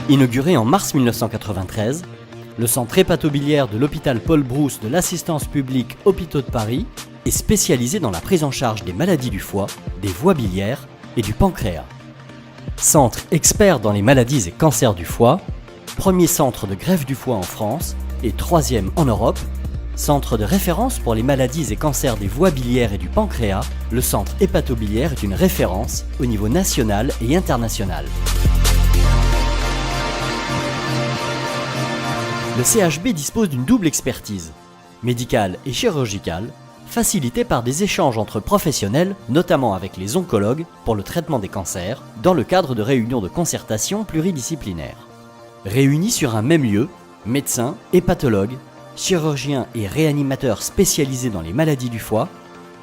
Inauguré en mars 1993, le centre hépatobiliaire de l'hôpital Paul Brousse de l'assistance publique Hôpitaux de Paris est spécialisé dans la prise en charge des maladies du foie, des voies biliaires et du pancréas. Centre expert dans les maladies et cancers du foie, premier centre de greffe du foie en France et troisième en Europe, centre de référence pour les maladies et cancers des voies biliaires et du pancréas, le centre hépatobiliaire est une référence au niveau national et international. Le CHB dispose d'une double expertise, médicale et chirurgicale, facilitée par des échanges entre professionnels, notamment avec les oncologues, pour le traitement des cancers, dans le cadre de réunions de concertation pluridisciplinaires. Réunis sur un même lieu, médecins, hépatologues, chirurgiens et réanimateurs spécialisés dans les maladies du foie,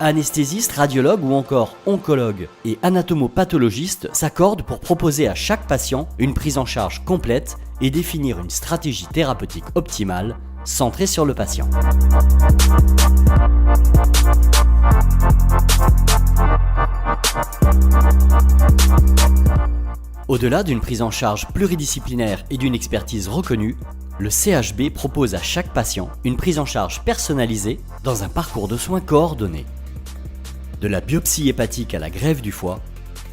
anesthésistes, radiologues ou encore oncologues et anatomopathologistes s'accordent pour proposer à chaque patient une prise en charge complète et définir une stratégie thérapeutique optimale centrée sur le patient. Au-delà d'une prise en charge pluridisciplinaire et d'une expertise reconnue, le CHB propose à chaque patient une prise en charge personnalisée dans un parcours de soins coordonné. De la biopsie hépatique à la greffe du foie,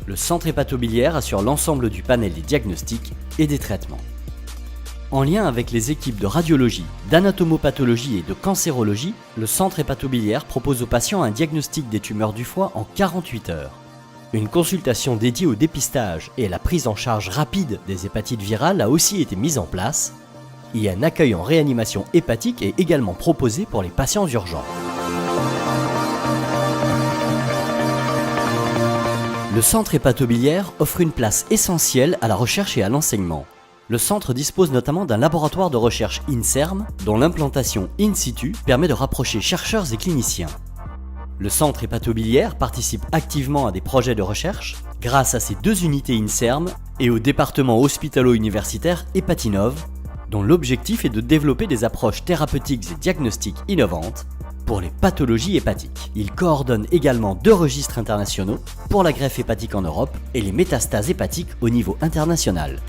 le centre hépatobiliaire assure l'ensemble du panel des diagnostics et des traitements. En lien avec les équipes de radiologie, d'anatomopathologie et de cancérologie, le centre hépatobiliaire propose aux patients un diagnostic des tumeurs du foie en 48 heures. Une consultation dédiée au dépistage et à la prise en charge rapide des hépatites virales a aussi été mise en place, et un accueil en réanimation hépatique est également proposé pour les patients urgents. Le centre hépatobiliaire offre une place essentielle à la recherche et à l'enseignement. Le centre dispose notamment d'un laboratoire de recherche INSERM, dont l'implantation in situ permet de rapprocher chercheurs et cliniciens. Le centre hépatobiliaire participe activement à des projets de recherche grâce à ses 2 unités INSERM et au département hospitalo-universitaire Hépatinov, dont l'objectif est de développer des approches thérapeutiques et diagnostiques innovantes pour les pathologies hépatiques. Il coordonne également 2 registres internationaux pour la greffe hépatique en Europe et les métastases hépatiques au niveau international.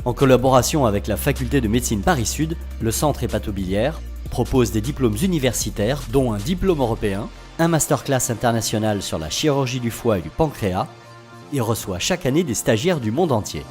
En collaboration avec la faculté de médecine Paris-Sud, le centre hépatobiliaire propose des diplômes universitaires dont un diplôme européen, un masterclass international sur la chirurgie du foie et du pancréas et reçoit chaque année des stagiaires du monde entier.